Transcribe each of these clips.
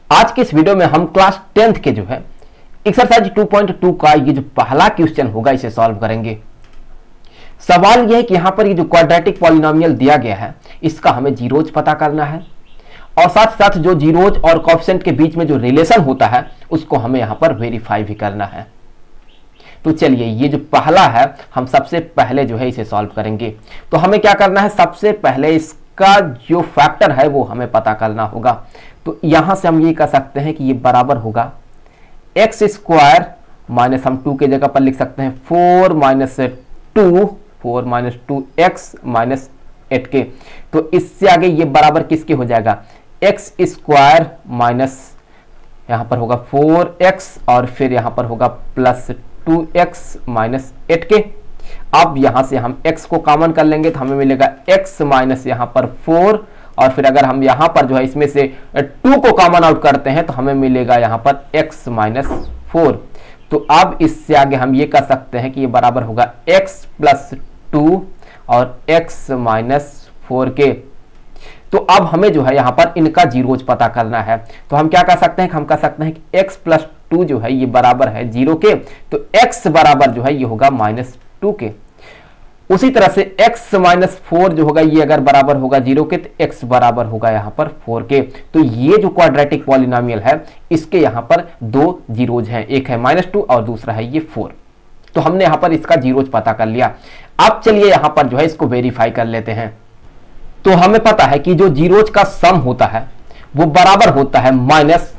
आज के इस वीडियो में हम क्लास 10th के जो है एक्सरसाइज 2.2 का ये जो पहला क्वेश्चन होगा इसे सॉल्व करेंगे। सवाल यह है कि यहां पर ये जो क्वाड्रेटिक पॉलिनोमियल दिया गया है इसका हमें जीरोज पता करना है और साथ साथ जो जीरोज और कोएफिशिएंट के बीच में जो रिलेशन होता है उसको हमें यहां पर वेरीफाई भी करना है। तो चलिए ये जो पहला है हम सबसे पहले जो है इसे सॉल्व करेंगे। तो हमें क्या करना है, सबसे पहले इसका जो फैक्टर है वो हमें पता करना होगा। तो यहां से हम ये कह सकते हैं कि ये बराबर होगा एक्स स्क्वायर माइनस, हम 2 के जगह पर लिख सकते हैं 4 माइनस 2 एक्स माइनस 8 के। तो इससे आगे ये बराबर किसके हो जाएगा, एक्स स्क्वायर माइनस यहां पर होगा 4x और फिर यहां पर होगा प्लस 2x माइनस 8 के। अब यहां से हम x को कॉमन कर लेंगे तो हमें मिलेगा x माइनस यहां पर 4 और फिर अगर हम यहां पर जो है इसमें से 2 को कॉमन आउट करते हैं तो हमें मिलेगा यहां पर x माइनस 4। तो अब इससे आगे हम ये कर सकते हैं कि ये बराबर होगा x प्लस 2 और x माइनस 4 के। तो अब हमें जो है यहां पर इनका जीरोज पता करना है। तो हम क्या कर सकते हैं, हम कह सकते हैं कि x प्लस 2 जो है ये बराबर है 0 के, तो x बराबर जो है ये होगा माइनस 2 के। उसी तरह से x माइनस 4 जो होगा ये अगर बराबर होगा 0 के तो x बराबर होगा यहां पर 4 के। तो ये जो क्वाड्रेटिक पॉलिनोमियल है इसके यहां पर दो जीरोज हैं, एक है माइनस 2 और दूसरा है ये 4। तो हमने यहां पर इसका जीरोज पता कर लिया। अब चलिए यहां पर जो है इसको वेरीफाई कर लेते हैं। तो हमें पता है कि जो जीरोज का सम होता है वो बराबर होता है माइनस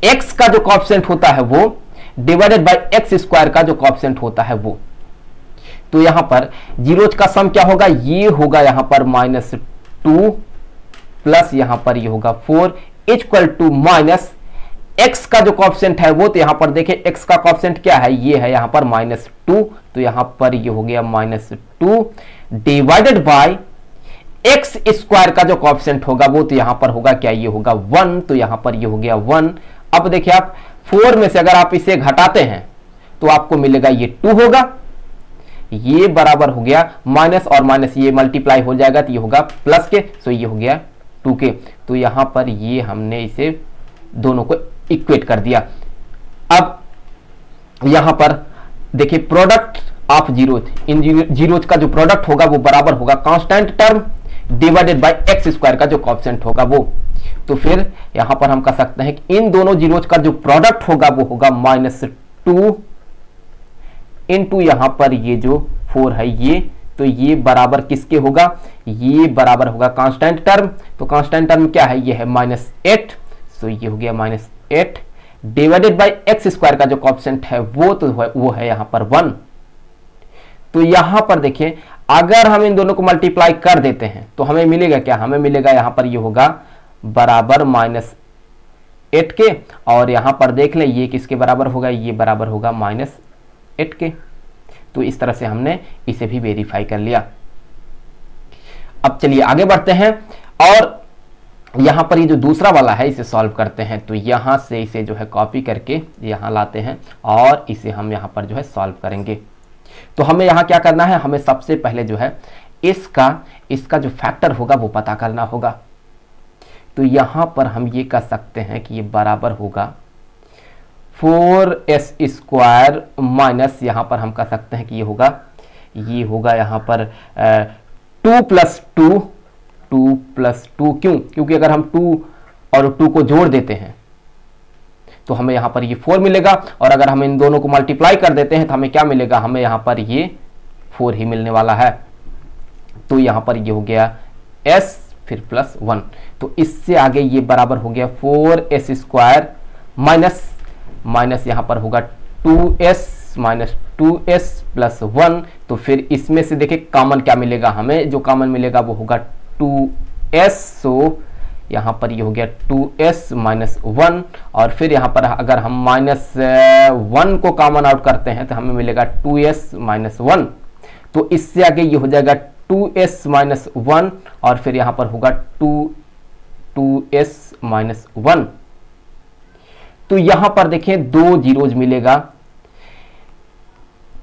x का जो कोएफिशिएंट होता है वो डिवाइडेड बाय एक्स स्क्वायर का जो कोएफिशिएंट होता है वो। तो यहां पर जीरोज का सम क्या होगा, ये होगा यहां पर माइनस 2 प्लस यहां पर ये होगा 4 इक्वल टू माइनस x का जो कोएफिशिएंट है वो, तो यहां पर देखिए x का कोएफिशिएंट क्या है, ये है यहां पर माइनस 2, तो यहां पर ये हो गया minus 2 divided by x square का जो कोएफिशिएंट होगा वो, तो यहां पर होगा क्या, ये होगा 1, तो यहां पर ये हो गया 1। अब देखिए आप 4 में से अगर आप इसे घटाते हैं तो आपको मिलेगा ये 2 होगा, ये बराबर हो गया माइनस और माइनस ये मल्टीप्लाई हो जाएगा तो ये होगा प्लस के, सो ये हो गया 2 के। तो यहां पर ये हमने इसे दोनों को इक्वेट कर दिया। अब यहां पर देखिए product of zeros, in zeros का जो प्रोडक्ट होगा वो बराबर होगा constant term divided by x square का जो कोएफिशिएंट होगा वो। तो फिर यहां पर हम कह सकते हैं कि इन दोनों जीरोज का जो प्रोडक्ट होगा वो होगा माइनस 2 इंटू यहां पर ये जो 4 है ये, तो ये बराबर किसके होगा, ये बराबर होगा कांस्टेंट टर्म। तो कांस्टेंट टर्म क्या है, ये है माइनस 8, सो ये हो गया minus 8 divided by x square का जो कोएफिशिएंट है वो, तो वो है यहां पर 1। तो यहां पर देखिए अगर हम इन दोनों को मल्टीप्लाई कर देते हैं तो हमें मिलेगा क्या, हमें मिलेगा यहां पर ये होगा बराबर माइनस 8 के, और यहां पर देख लें ये किसके बराबर होगा, ये बराबर होगा माइनस 8 के। तो इस तरह से हमने इसे भी वेरीफाई कर लिया। अब चलिए आगे बढ़ते हैं और यहां पर ये जो दूसरा वाला है इसे सॉल्व करते हैं। तो यहां से इसे जो है कॉपी करके यहां लाते हैं और इसे हम यहां पर जो है सॉल्व करेंगे। तो हमें यहां क्या करना है, हमें सबसे पहले जो है इसका जो फैक्टर होगा वो पता करना होगा। तो यहां पर हम ये कह सकते हैं कि ये बराबर होगा 4s स्क्वायर माइनस, यहां पर हम कह सकते हैं कि ये होगा यहां पर 2 प्लस 2 क्योंकि अगर हम 2 और 2 को जोड़ देते हैं तो हमें यहां पर ये 4 मिलेगा, और अगर हम इन दोनों को मल्टीप्लाई कर देते हैं तो हमें क्या मिलेगा, हमें यहां पर ये 4 ही मिलने वाला है। तो यहां पर ये हो गया s फिर प्लस 1, तो इससे आगे ये बराबर हो गया 4s स्क्वायर माइनस यहां पर होगा 2s माइनस 2s प्लस 1। तो फिर इसमें से देखिए कॉमन क्या मिलेगा, हमें जो कॉमन मिलेगा वो होगा 2s, सो यहां पर ये हो गया 2s माइनस 1, और फिर यहां पर अगर हम माइनस 1 को कॉमन आउट करते हैं तो हमें मिलेगा 2s माइनस 1। तो इससे आगे ये हो जाएगा 2s माइनस 1 और फिर यहां पर होगा 2s माइनस 1। तो यहां पर देखें दो जीरोज मिलेगा,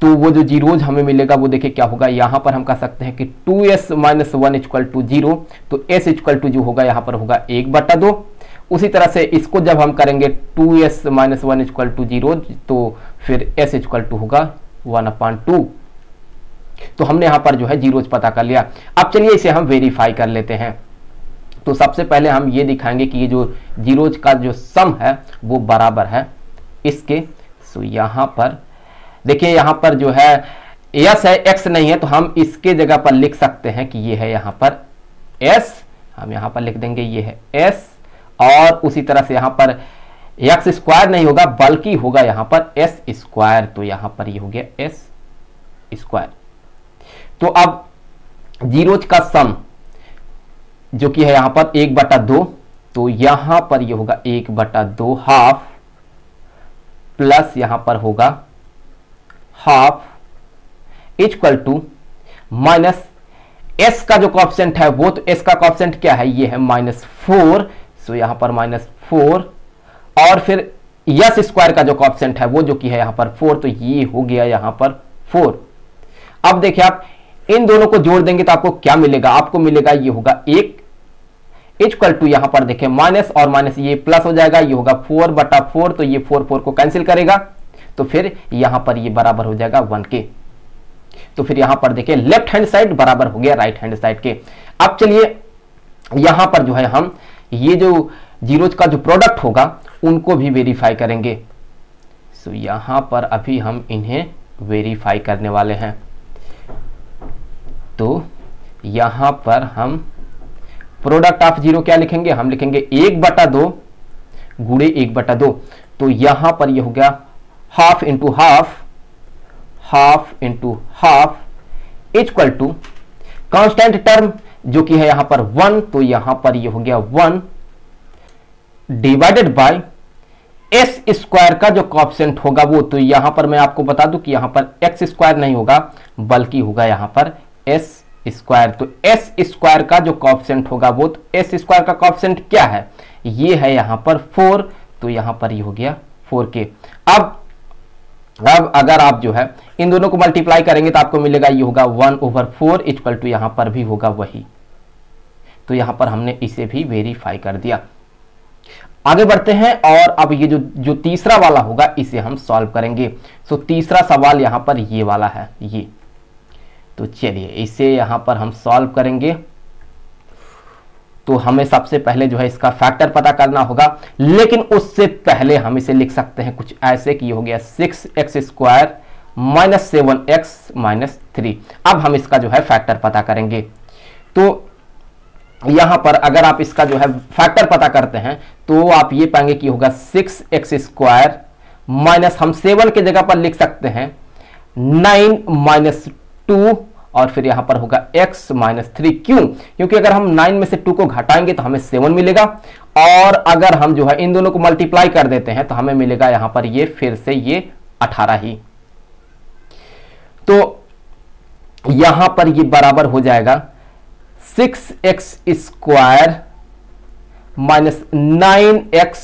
तो वो जो जीरोज हमें मिलेगा वो देखिए क्या होगा, यहां पर हम कह सकते हैं कि 2s माइनस 1 इक्वल टू 0, तो s इक्वल टू जो होगा यहां पर होगा 1/2, उसी तरह से इसको जब हम करेंगे 2s माइनस 1 इक्वल टू 0, तो फिर s इक्वल टू होगा 1/2। तो हमने यहां पर जो है जीरोज पता कर लिया। अब चलिए इसे हम वेरीफाई कर लेते हैं। तो सबसे पहले हम ये दिखाएंगे कि ये जो जीरोज का जो सम है वो बराबर है इसके। सो यहां पर देखिए, यहां पर जो है यस है, एक्स नहीं है, तो हम इसके जगह पर लिख सकते हैं कि ये है यहां पर एस, हम यहां पर लिख देंगे ये है एस, और उसी तरह से यहां पर एक्स स्क्वायर नहीं होगा बल्कि होगा यहां पर एस स्क्वायर, तो यहां पर ये हो गया एस स्क्वायर। तो अब जीरोज का सम जो कि है यहां पर 1/2, तो यहां पर ये होगा 1/2 हाफ, प्लस यहां पर होगा half equal to minus S का जो कॉफिशिएंट है वो, तो एस का कॉफिशिएंट क्या है, ये है -4, सो यहां पर -4, और फिर यस स्क्वायर का जो कॉफिशिएंट है वो जो कि है यहां पर 4, तो ये हो गया यहां पर 4। अब देखिए आप इन दोनों को जोड़ देंगे तो आपको क्या मिलेगा, आपको मिलेगा ये होगा 1 इक्वल टू, यहां पर देखिए माइनस और माइनस ये प्लस हो जाएगा, ये होगा 4/4, तो ये 4 को कैंसिल करेगा, तो फिर यहां पर ये बराबर हो जाएगा 1 के। तो फिर यहां पर देखिए लेफ्ट हैंड साइड बराबर हो गया राइट हैंड साइड के। अब चलिए यहां पर जो है हम ये जो जीरोज का जो प्रोडक्ट होगा उनको भी वेरीफाई करेंगे। सो यहां पर अभी हम इन्हें वेरीफाई करने वाले हैं। तो यहां पर हम प्रोडक्ट ऑफ जीरो क्या लिखेंगे, हम लिखेंगे 1/2 गुणे 1/2, तो यहां पर ये हो गया half into half, half into half equal to constant term जो कि है यहां पर 1, तो यहां पर ये हो गया 1 डिवाइडेड बाय एस स्क्वायर का जो कॉफिशिएंट होगा वो, तो यहां पर मैं आपको बता दूं कि यहां पर एक्स स्क्वायर नहीं होगा बल्कि होगा यहां पर एस स्क्वायर। तो एस स्क्वायर का जो कॉफिशिएंट होगा वो, तो एस स्क्वायर का कॉफिशिएंट क्या है, ये है यहां पर 4, तो यहां पर ये हो गया 4k। अब अगर आप जो है इन दोनों को मल्टीप्लाई करेंगे तो आपको मिलेगा ये होगा 1/4 इक्वल टू यहां पर भी होगा वही। तो यहां पर हमने इसे भी वेरीफाई कर दिया। आगे बढ़ते हैं और अब ये जो तीसरा वाला होगा इसे हम सॉल्व करेंगे। सो तीसरा सवाल यहां पर ये वाला है ये, तो चलिए इसे यहां पर हम सॉल्व करेंगे। तो हमें सबसे पहले जो है इसका फैक्टर पता करना होगा, लेकिन उससे पहले हम इसे लिख सकते हैं कुछ ऐसे कि हो गया 6x² - 7x - 3। अब हम इसका जो है फैक्टर पता करेंगे। तो यहां पर अगर आप इसका जो है फैक्टर पता करते हैं तो आप ये पाएंगे कि होगा 6x² माइनस, हम 7 के जगह पर लिख सकते हैं 9 - 2, और फिर यहां पर होगा x - 3। क्यों, क्योंकि अगर हम 9 में से 2 को घटाएंगे तो हमें 7 मिलेगा, और अगर हम जो है इन दोनों को मल्टीप्लाई कर देते हैं तो हमें मिलेगा यहां पर ये फिर से ये 18 ही। तो यहां पर ये बराबर हो जाएगा 6x² minus 9x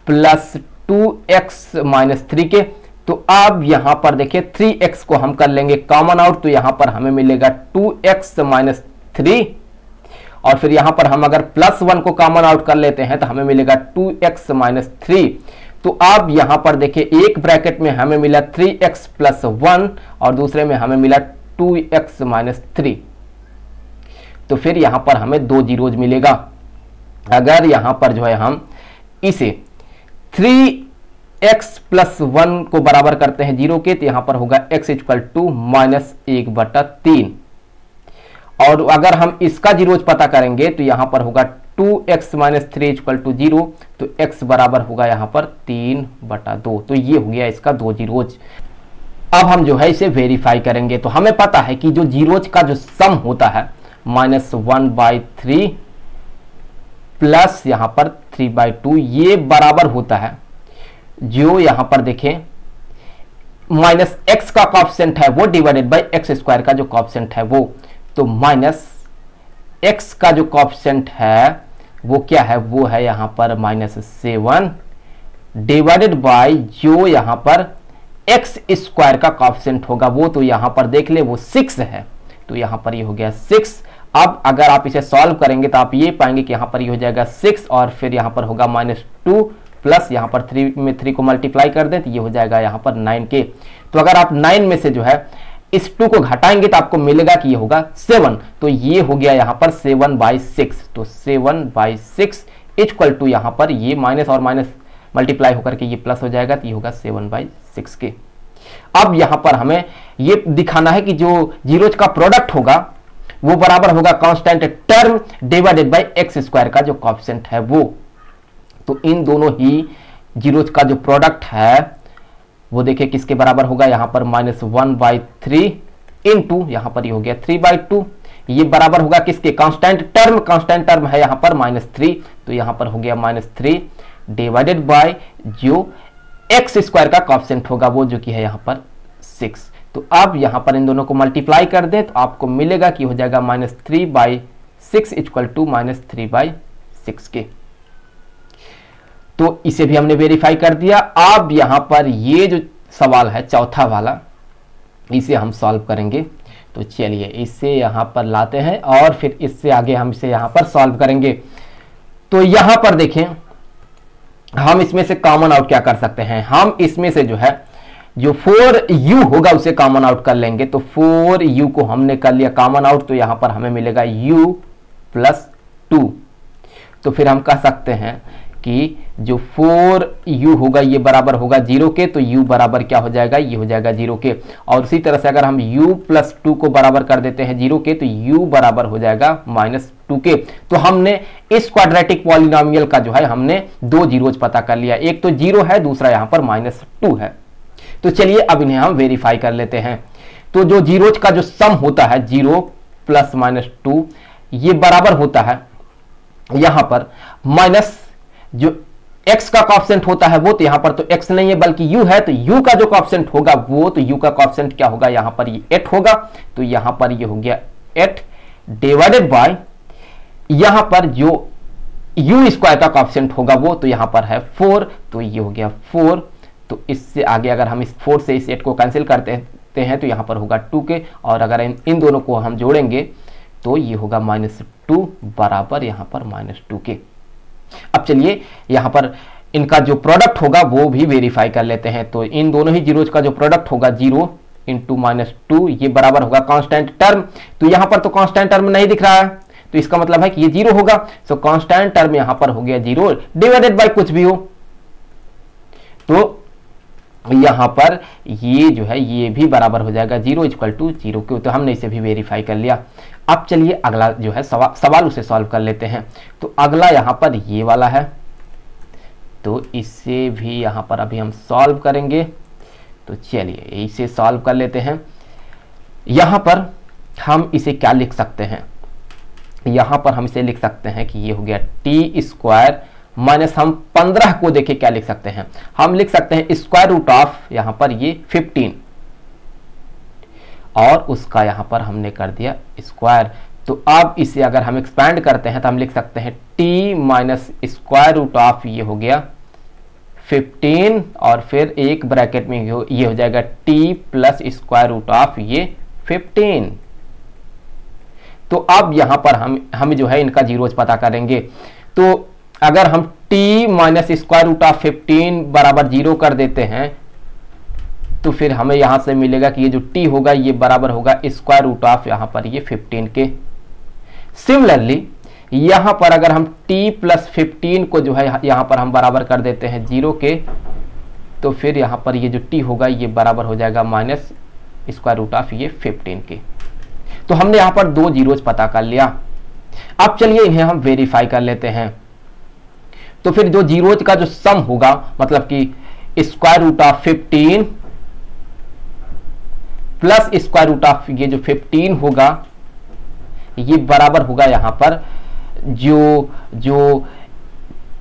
plus 2x - 3 के। तो अब यहां पर देखिए 3x को हम कर लेंगे कॉमन आउट, तो यहां पर हमें मिलेगा 2x - 3, और फिर यहां पर हम अगर +1 को कॉमन आउट कर लेते हैं तो हमें मिलेगा 2x - 3। तो अब यहां पर देखिए एक ब्रैकेट में हमें मिला 3x + 1 और दूसरे में हमें मिला 2x - 3। तो फिर यहां पर हमें 2 जीरोज मिलेगा। अगर यहां पर जो है हम इसे 3x + 1 को बराबर करते हैं 0 के, तो यहां पर होगा x इक्वल टू -1/3, और अगर हम इसका जीरोज पता करेंगे तो यहां पर होगा 2x - 3 इक्वल टू 0, तो x बराबर होगा यहां पर 3/2। तो ये हो गया इसका 2 जीरोज। अब हम जो है इसे वेरीफाई करेंगे। तो हमें पता है कि जो जीरोज का जो सम होता है -1/3 प्लस यहां पर 3/2, ये बराबर होता है जो यहां पर देखें -x का कॉफिशिएंट है वो डिवाइडेड बाय x² का जो कॉफिशिएंट है वो। तो -x का जो कॉफिशिएंट है वो क्या है, वो है यहां पर -7 डिवाइडेड बाय जो यहां पर x² का कॉफिशिएंट होगा वो, तो यहां पर देख ले वो 6 है, तो यहां पर ये हो गया 6, अब अगर आप इसे सॉल्व करेंगे तो आप ये पाएंगे कि यहाँ पर ये हो जाएगा 6 और फिर यहाँ पर होगा -2 प्लस यहाँ पर 3 में 3 को मल्टीप्लाई कर दें तो ये हो जाएगा यहाँ पर 9k। तो अगर आप 9 में से जो है इस 2 को घटाएंगे तो आपको मिलेगा कि ये होगा 7। तो ये हो गया यहाँ पर 7/6। तो 7/6 इक्वल टू यहाँ पर ये माइनस और माइनस मल्टीप्लाई होकर के ये प्लस हो जाएगा तो ये होगा 7/6 के। अब यहाँ पर हमें ये दिखाना है कि जो जीरोज का प्रोडक्ट होगा वो बराबर होगा constant term divided by x square का जो कोएफिशिएंट है वो। तो इन दोनों ही जीरोज का जो प्रोडक्ट है वो देखिए किसके बराबर होगा, यहाँ पर -1/3 इंटू यहाँ पर ये हो गया 3/2। ये बराबर होगा किसके, कांस्टेंट टर्म है यहाँ पर -3, तो यहाँ पर हो गया -3 डिवाइडेड बाय जो एक्स स्क्वायर का कोएफिशिएंट होगा वो जो कि है यहाँ पर 6। तो अब यहाँ पर इन दोनों को मल्टीप्लाई कर दें तो आपको मिलेगा कि हो जाएगा -3/6 इक्वल टू -3/6 के। तो इसे भी हमने वेरीफाई कर दिया। अब यहाँ पर ये जो सवाल है चौथा वाला, इसे हम सॉल्व करेंगे। तो चलिए इसे यहाँ पर लाते हैं और फिर इससे आगे हम इसे यहाँ पर सॉल्व करेंगे। तो यहाँ पर देखें हम इसमें से कॉमन आउट क्या कर सकते हैं, हम इसमें से जो है जो 4u होगा उसे कॉमन आउट कर लेंगे। तो 4u को हमने कर लिया कॉमन आउट, तो यहां पर हमें मिलेगा u + 2। तो फिर हम कह सकते हैं कि जो 4u होगा ये बराबर होगा 0 के, तो u बराबर क्या हो जाएगा, ये हो जाएगा 0 के। और उसी तरह से अगर हम u + 2 को बराबर कर देते हैं 0 के, तो u बराबर हो जाएगा -2 के। तो हमने इस क्वाड्रेटिक पॉलिनोमियल का जो है हमने दो जीरोज पता कर लिया, एक तो 0 है, दूसरा यहाँ पर -2 है। तो चलिए अब इन्हें हम वेरीफाई कर लेते हैं। तो जो जीरोज का जो सम होता है 0 + -2 ये बराबर होता है यहां पर माइनस जो x का कोएफिशिएंट होता है वो, तो यहां पर तो x नहीं है बल्कि u है, तो u का जो कोएफिशिएंट होगा वो, तो u का कोएफिशिएंट क्या होगा, यहां पर ये 8 होगा। तो यहां पर ये हो गया 8 डिवाइडेड बाय यहां पर जो u स्क्वायर का कोएफिशिएंट होगा वो, तो यहां पर है 4, तो ये हो गया 4। तो इससे आगे अगर हम इस 4 से इस 8 को कैंसिल करते हैं तो यहाँ पर होगा 2 के, और अगर इन दोनों को हम जोड़ेंगे तो ये होगा -2 बराबर यहाँ पर -2 के। अब चलिए यहाँ पर इनका जो प्रोडक्ट होगा वो भी वेरीफाई कर लेते हैं। तो इन दोनों ही जीरोज का जो प्रोडक्ट होगा 0 × -2 ये बराबर होगा कांस्टेंट टर्म। तो यहाँ पर तो कांस्टेंट टर्म नहीं दिख रहा है, तो इसका मतलब है कि ये 0 होगा। सो कांस्टेंट टर्म यहाँ पर हो गया 0 डिवाइडेड बाय कुछ भी हो, तो यहां पर ये जो है ये भी बराबर हो जाएगा 0 = 0 के। तो हमने इसे भी वेरीफाई कर लिया। अब चलिए अगला जो है सवाल उसे सॉल्व कर लेते हैं। तो अगला यहां पर ये वाला है, तो इसे भी यहां पर अभी हम सॉल्व करेंगे। तो चलिए इसे सॉल्व कर लेते हैं। यहां पर हम इसे क्या लिख सकते हैं, यहां पर हम इसे लिख सकते हैं कि ये हो गया t² माइनस हम 15 को देखें क्या लिख सकते हैं, हम लिख सकते हैं √ यहां पर ये 15 और उसका यहां पर हमने कर दिया स्क्वायर। तो अब इसे अगर हम एक्सपैंड करते हैं तो हम लिख सकते हैं t माइनस √ ये हो गया 15 और फिर एक ब्रैकेट में ये हो जाएगा t + √ ये 15। तो अब यहां पर हम जो है इनका जीरोज पता करेंगे। तो अगर हम t माइनस √15 बराबर 0 कर देते हैं तो फिर हमें यहां से मिलेगा कि ये जो t होगा ये बराबर होगा √ यहां पर ये 15 के। सिमिलरली यहां पर अगर हम t + 15 को जो है यहां पर हम बराबर कर देते हैं 0 के, तो फिर यहां पर ये जो t होगा ये बराबर हो जाएगा -√ ये 15 के। तो हमने यहां पर दो जीरोज पता कर लिया। अब चलिए इन्हें हम वेरीफाई कर लेते हैं। तो फिर जो जीरोज का जो सम होगा मतलब कि √15 प्लस √ ये जो 15 होगा ये बराबर होगा यहां पर जो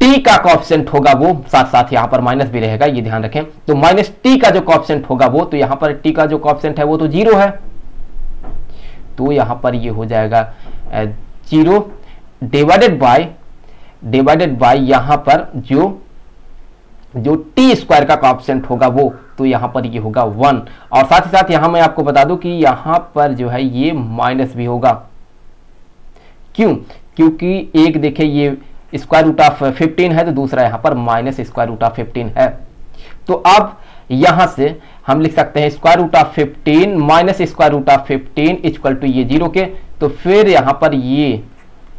t का कोएफिशिएंट होगा वो साथ साथ यहां पर माइनस भी रहेगा, ये ध्यान रखें। तो -t का जो कोएफिशिएंट होगा वो, तो यहां पर t का जो कोएफिशिएंट है वो तो 0 है, तो यहां पर ये हो जाएगा 0 डिवाइडेड बाय यहां पर जो t² का कोएफिशिएंट होगा वो, तो यहां पर ये होगा 1। और साथ ही साथ यहां मैं आपको बता दूं कि यहां पर जो है ये माइनस भी होगा, क्यों? क्योंकि एक देखिए ये स्क्वायर रूट ऑफ 15 है, तो दूसरा यहाँ पर माइनस स्क्वायर रूट ऑफ 15 है। तो अब यहां से हम लिख सकते हैं square root of 15 minus square root of 15 equal to ये 0 के। तो फिर यहां पर ये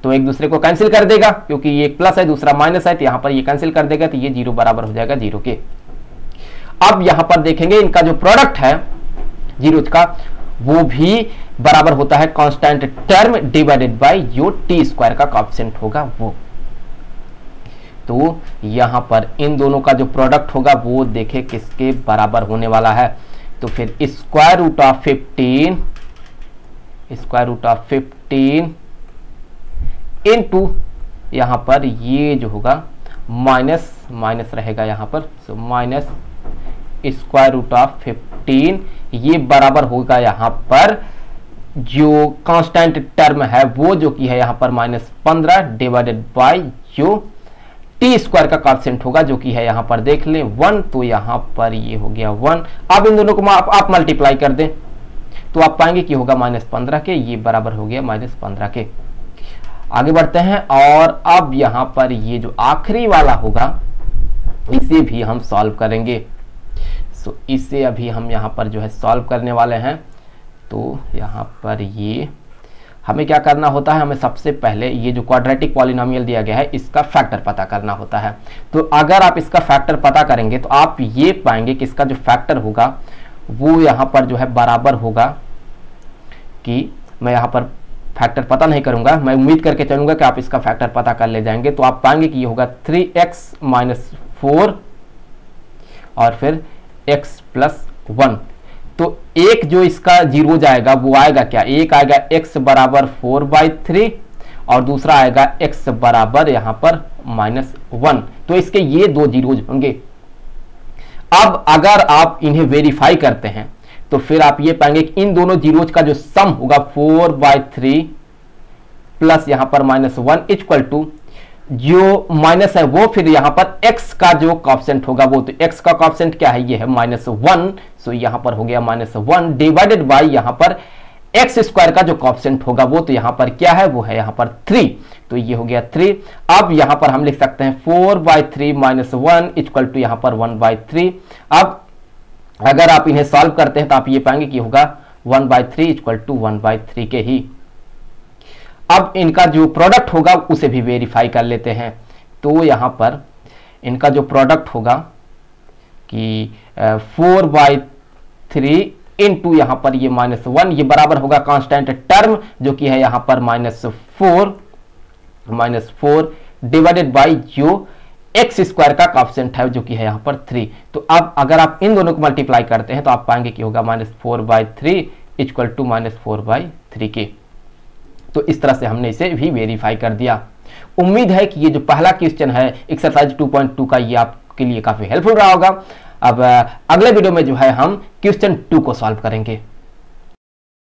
तो एक दूसरे को कैंसिल कर देगा, क्योंकि ये प्लस है दूसरा माइनस है, तो यहां पर ये कैंसिल कर देगा, तो ये 0 बराबर हो जाएगा 0 के। अब यहां पर देखेंगे इनका जो प्रोडक्ट है जीरो का, वो भी बराबर होता है कांस्टेंट टर्म डिवाइडेड बाय जो टी स्क्वायर का कोएफिशिएंट होगा वो। तो यहां पर इन दोनों का जो प्रोडक्ट होगा वो देखे किसके बराबर होने वाला है। तो फिर स्क्वायर रूट ऑफ 15 इनटू यहां पर ये जो होगा माइनस माइनस रहेगा यहां पर, so minus square root of 15 ये बराबर होगा यहां पर जो कांस्टेंट टर्म है वो जो कि है यहां पर -15 डिवाइडेड बाय जो टी स्क्वायर का कोएफिशिएंट होगा जो कि है यहां पर देख लें 1, तो यहां पर ये हो गया 1। अब इन दोनों को आप मल्टीप्लाई कर दें तो आप पाएंगे कि होगा -15 के, ये बराबर हो गया -15 के। आगे बढ़ते हैं और अब यहां पर ये जो आखिरी वाला होगा इसे भी हम सॉल्व करेंगे। सो इसे अभी हम यहां पर जो है सॉल्व करने वाले हैं। तो यहां पर ये हमें क्या करना होता है, हमें सबसे पहले ये जो क्वाड्रेटिक पॉलिनोमियल दिया गया है इसका फैक्टर पता करना होता है। तो अगर आप इसका फैक्टर पता करेंगे तो आप ये पाएंगे कि इसका जो फैक्टर होगा वो यहाँ पर जो है बराबर होगा कि, मैं यहाँ पर फैक्टर पता नहीं करूंगा, मैं उम्मीद करके चलूंगा कि आप इसका फैक्टर पता कर ले जाएंगे। तो आप पाएंगे कि ये होगा 3x - 4 और फिर x + 1। तो एक जो इसका जीरो जाएगा वो आएगा क्या, एक आएगा x बराबर 4/3 और दूसरा आएगा x बराबर यहां पर -1। तो इसके ये दो जीरोज होंगे। अब अगर आप इन्हें वेरीफाई करते हैं तो फिर आप ये पाएंगे कि इन दोनों जीरोज का जो सम होगा 4/3 प्लस यहां पर -1 इक्वल टू जो माइनस है वो फिर यहां पर x का जो कोएफिशिएंट होगा वो, तो x का कोएफिशिएंट क्या है, ये है -1। सो यहां पर हो गया -1 डिवाइडेड बाय यहां पर x स्क्वायर का जो कोएफिशिएंट होगा वो, तो यहां पर क्या है, वो है यहां पर 3। तो ये हो गया 3। अब यहां पर हम लिख सकते हैं 4/3 - 1 इक्वल टू यहां पर 1/3। अब अगर आप इन्हें सॉल्व करते हैं तो आप ये पाएंगे कि होगा 1/3 इक्वल टू 1/3 के ही। अब इनका जो प्रोडक्ट होगा उसे भी वेरीफाई कर लेते हैं। तो यहां पर इनका जो प्रोडक्ट होगा कि 4/3 इनटू यहां पर ये -1 ये बराबर होगा कांस्टेंट टर्म जो कि है यहां पर -4 डिवाइडेड बाय जो x स्क्वायर का कोएफिशिएंट है जो कि है यहां पर 3। तो अब अगर आप इन दोनों को मल्टीप्लाई करते हैं तो आप पाएंगे कि होगा -4/3 इक्वल टू -4/3 के। तो इस तरह से हमने इसे भी वेरीफाई कर दिया। उम्मीद है कि ये जो पहला क्वेश्चन है एक्सरसाइज 2.2 का ये आपके लिए काफी हेल्पफुल रहा होगा। अब अगले वीडियो में जो है हम क्वेश्चन 2 को सॉल्व करेंगे।